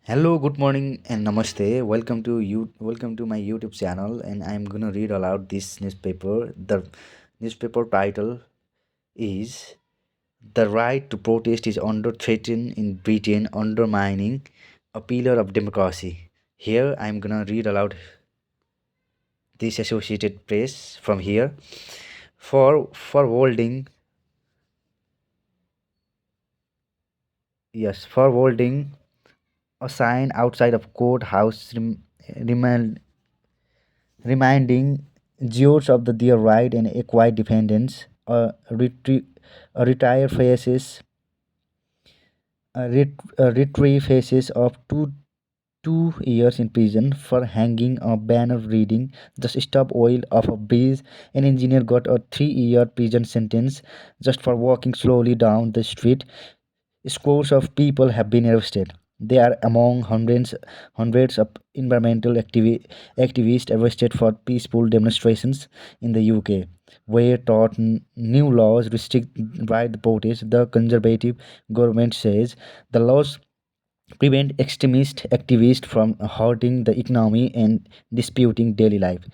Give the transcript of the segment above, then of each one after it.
Hello, good morning, and namaste. Welcome to my YouTube channel, and I'm gonna read aloud this newspaper. The newspaper title is "The Right to Protest is Under Threat in Britain, Undermining a Pillar of Democracy." Here, I'm gonna read aloud this Associated Press from here. For holding for holding a sign outside of courthouse remind reminding Jews of their right and equine dependence. A retired faces a retrieve faces of 2 years in prison for hanging a banner reading "Just stop oil" off a bridge. An engineer got a 3-year prison sentence just for walking slowly down the street. Scores of people have been arrested. They are among hundreds of environmental activists arrested for peaceful demonstrations in the UK, where taught new laws restrict right to protest. The Conservative government says the laws prevent extremist activists from hurting the economy and disputing daily life.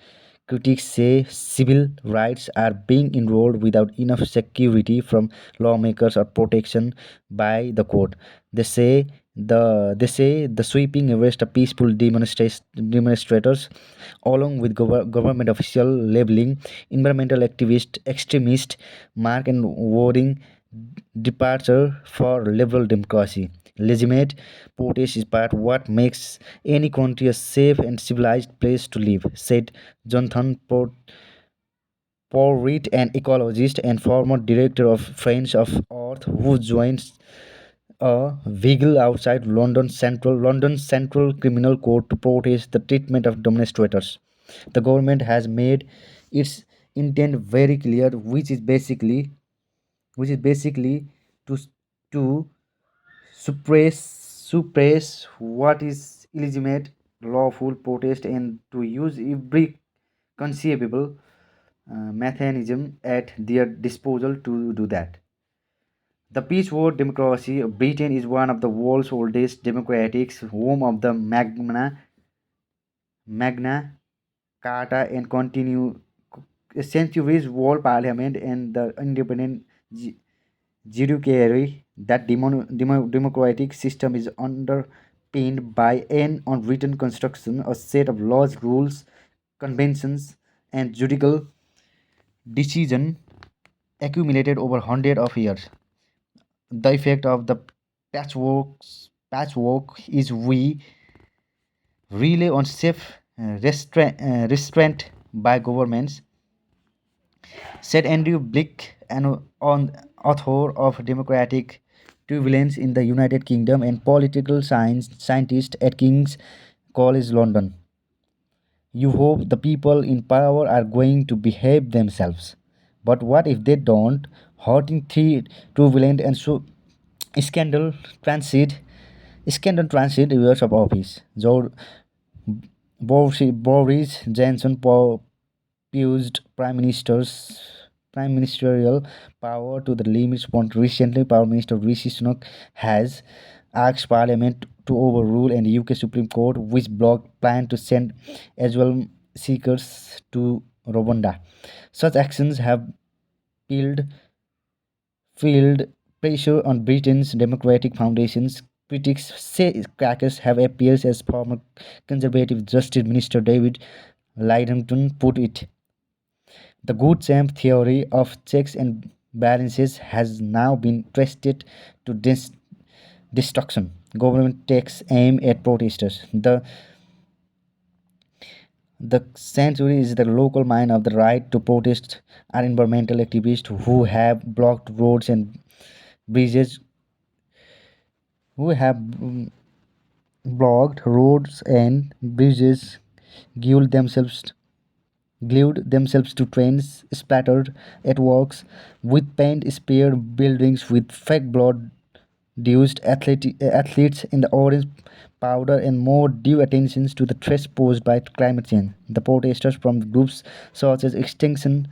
Critics say civil rights are being enrolled without enough security from lawmakers or protection by the court. They say the sweeping arrest of peaceful demonstrators, along with government official labeling environmental activist extremist, mark and warning departure for liberal democracy. Legitimate protest is part what makes any country a safe and civilized place to live, said Jonathan Porritt, an ecologist and former director of Friends of Earth, who joins a vigil outside London's Central Criminal Court to protest the treatment of demonstrators. The government has made its intent very clear, which is basically to to suppress what is illegitimate lawful protest and to use every conceivable mechanism at their disposal to do that. The peaceful democracy of Britain is one of the world's oldest democracies, home of the Magna Carta and continue centuries world parliament and the independent judiciary. That democratic system is underpinned by an unwritten constitution, a set of laws, rules, conventions, and judicial decision accumulated over hundreds of years. The effect of the patchwork is we rely on safe restraint by governments, said Andrew Blick, an author of Democratic Turbulence in the United Kingdom and political scientist at King's College London. You hope the people in power are going to behave themselves. But what if they don't? Hurting three turbulent and so scandal transit scandal transit years of office. Boris Johnson used prime ministerial power to the limits. But recently, Prime Minister Rishi Sunak has asked Parliament to overrule an UK Supreme Court which blocked plan to send asylum seekers to Rwanda. Such actions have peeled field pressure on Britain's democratic foundations. Critics say crackers have appeared, as former Conservative Justice Minister David Lidington put it. The good champ theory of checks and balances has now been tested to destruction. Government takes aim at protesters. The sanctuary is the local mind of the right to protest are environmental activists who have blocked roads and bridges, who have blocked roads and bridges, glued themselves glued themselves to trains, splattered at works with paint, speared buildings with fake blood, dosed athletes in the orange powder, and more due attention to the threats posed by climate change. The protesters from groups such as Extinction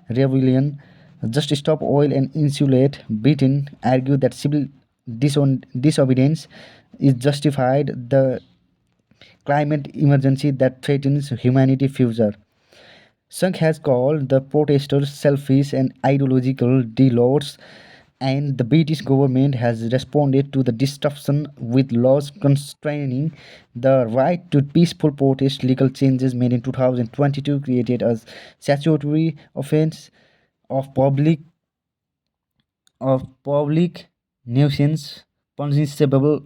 Rebellion, Just Stop Oil, and Insulate Britain argue that civil disobedience is justified the climate emergency that threatens humanity's future. Sung has called the protesters selfish and ideological deloads, and the British government has responded to the disruption with laws constraining the right to peaceful protest. Legal changes made in 2022 created a statutory offence of public nuisance punishable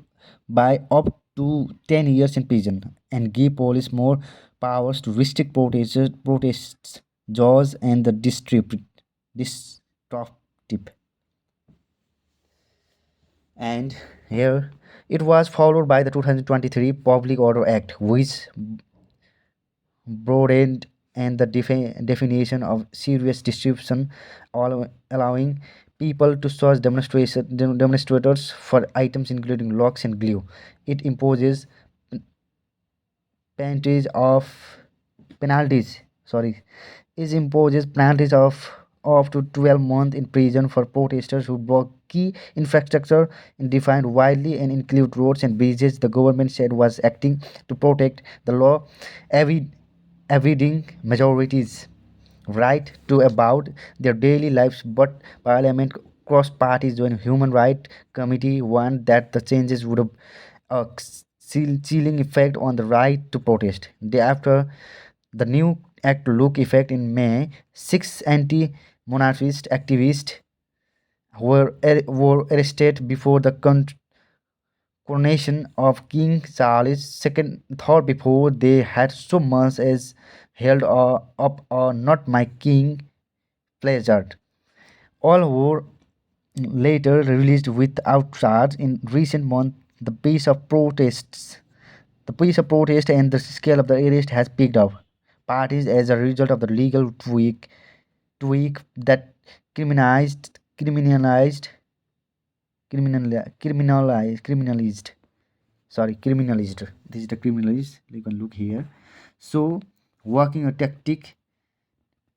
by up to 10 years in prison and give police more powers to restrict protests, jaws and the destructive. And here it was followed by the 2023 Public Order Act, which broadened and the definition of serious disruption, allowing people to search demonstrators for items including locks and glue. It imposes penalties of penalties. Sorry, it imposes penalties of up to 12 months in prison for protesters who block key infrastructure and defined widely and include roads and bridges. The government said was acting to protect the law, evading majorities right to about their daily lives, but parliament cross parties joint human right committee warned that the changes would have a chilling effect on the right to protest. Thereafter, the new act took effect in May. Six anti-monarchist activists were arrested before the coronation of King Charles II thought before they had so much as held up a not my king placard. All were later released without charge. In recent months, the pace of protest and the scale of the arrest has picked up. Parties, as a result of the legal tweak that criminalized, criminalized, sorry, criminalized. This is the criminalized. You can look here. So, working a tactic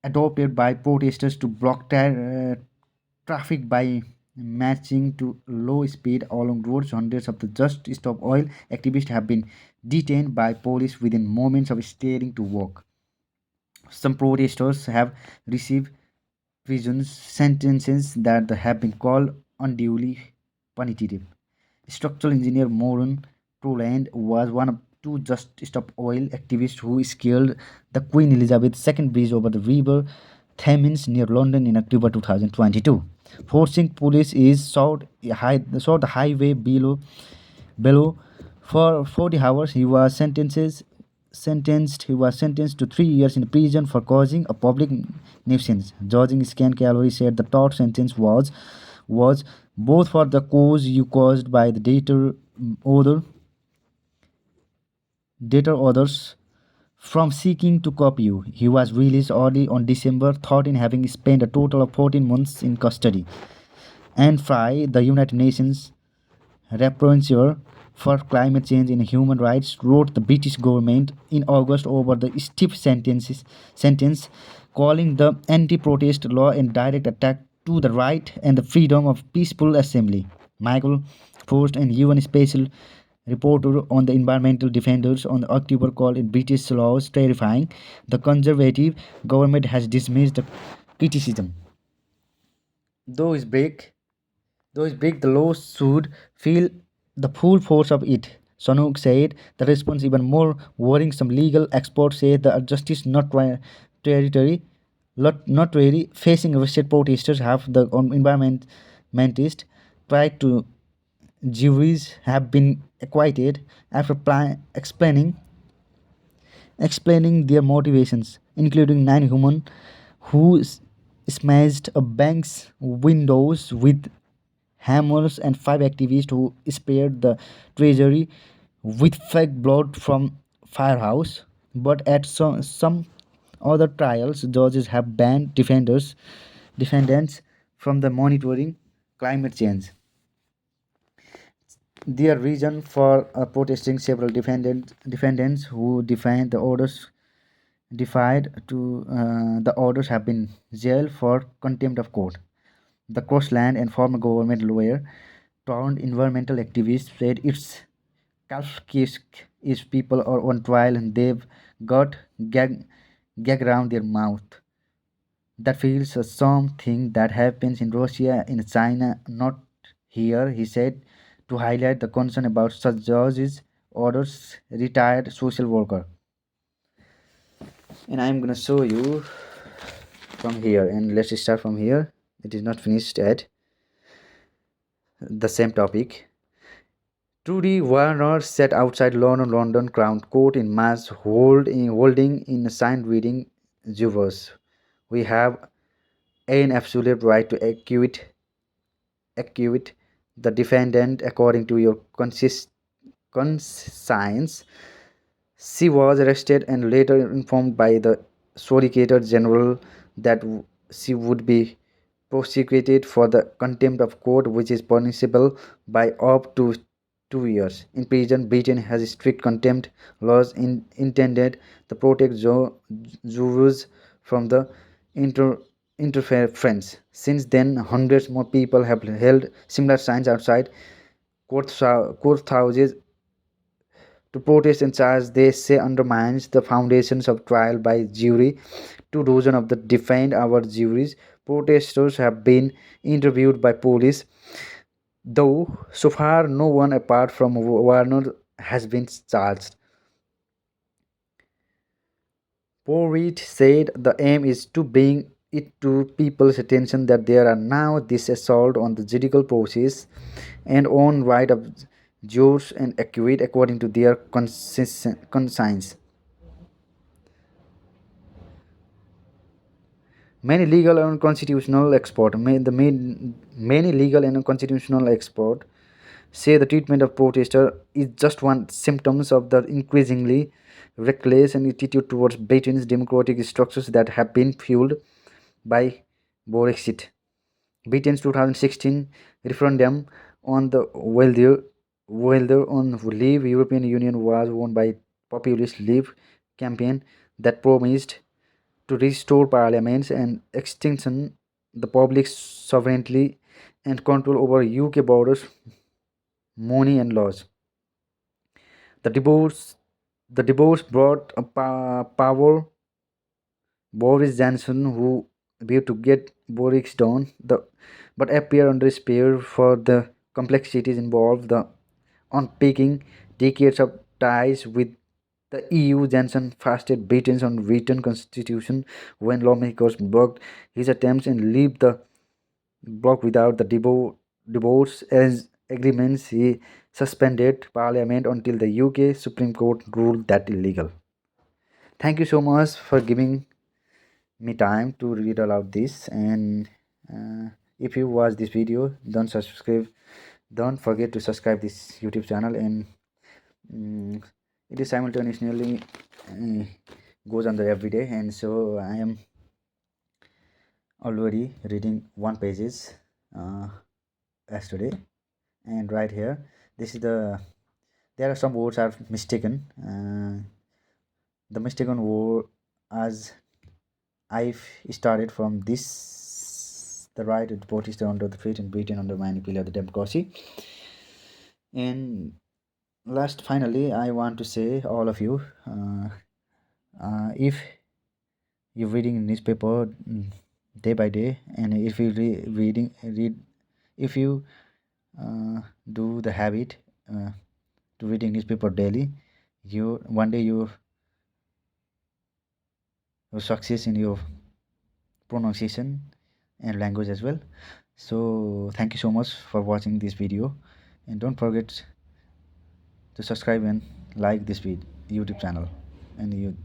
adopted by protesters to block traffic by matching to low speed along roads. Hundreds of the Just Stop Oil activists have been detained by police within moments of starting to walk. Some protesters have received prison sentences that have been called unduly punitive. Structural engineer Moran Truland was one of two Just Stop Oil activists who scaled the Queen Elizabeth II Bridge over the river Thames near London in October 2022. Forcing police is sought the highway below for 40 hours. He was sentenced to 3 years in prison for causing a public nuisance. Judging Scan Calvary said the third sentence was both for the cause you caused by the deter others from seeking to copy you. He was released early on December 13, having spent a total of 14 months in custody. And Fry, the United Nations rapporteur for climate change and human rights, wrote the British government in August over the stiff sentence, calling the anti-protest law a direct attack to the right and the freedom of peaceful assembly. Michael Forst, and UN Special Reporter on the environmental defenders on October called it British laws terrifying. The Conservative government has dismissed the criticism. Though is break the law should feel the full force of it. Sonok said the response even more worrying. Some legal experts say the justice territory not really facing arrested protesters have the environmentalists tried to juries have been acquitted after explaining their motivations, including 9 women who smashed a bank's windows with hammers and 5 activists who spared the treasury with fake blood from firehouse. But at some other trials, judges have banned defendants from the monitoring climate change. Their reason for protesting several defendants who defied to the orders have been jailed for contempt of court. The Crossland and former government lawyer turned environmental activist said it's Kafkisk is people are on trial and they've got gag around their mouth. That feels something that happens in Russia, in China, not here, he said, to highlight the concern about such judges, orders, retired social worker. And I'm gonna show you from here, and let's start from here. It is not finished yet. The same topic. Trudy Warner sat outside London Crown Court in March, holding in a sign reading Jurors. We have an absolute right to acquit the defendant according to your conscience. She was arrested and later informed by the Solicitor General that she would be prosecuted for the contempt of court, which is punishable by up to 2 years in prison. Britain has strict contempt laws intended to protect jurors from the inter- interference. Since then, hundreds more people have held similar signs outside courthouses to protest and charge they say undermines the foundations of trial by jury. 2 dozen of the defined our juries. Protesters have been interviewed by police, though so far no one apart from Warner has been charged. Porritt said the aim is to bring it to people's attention that there are now this assault on the judicial process and on right of jurors and accurate according to their conscience. Many legal and constitutional experts, many legal and constitutional experts say the treatment of protesters is just one symptom of the increasingly reckless and attitude towards Britain's democratic structures that have been fueled by Brexit. Britain's 2016 referendum on the whether on leave European Union was won by populist Leave campaign that promised to restore parliaments and extinction the public sovereignty and control over UK borders, money and laws. The divorce the divorce brought a power Boris Johnson, who vowed to get Boris down, but appear under spear for the complexities involved, the unpicking decades of ties with the EU. Johnson fasted Britain's unwritten constitution when lawmakers blocked his attempts and leave the bloc without the divorce as agreements. He suspended Parliament until the UK Supreme Court ruled that illegal. Thank you so much for giving me time to read aloud this, and if you watch this video, don't forget to subscribe this YouTube channel, and mm, it is simultaneously uh, goes under every day, and so I am already reading one pages uh, yesterday. And right here, this is there are some words are mistaken. The mistaken word, as I started from this, the right of the protester under the threat and Britain under manipulate the democracy. And finally, I want to say all of you, if you're reading newspaper day by day, and if you read, if you do the habit to reading newspaper daily, you one day you success in your pronunciation and language as well. So thank you so much for watching this video, and don't forget to subscribe and like this YouTube channel, and you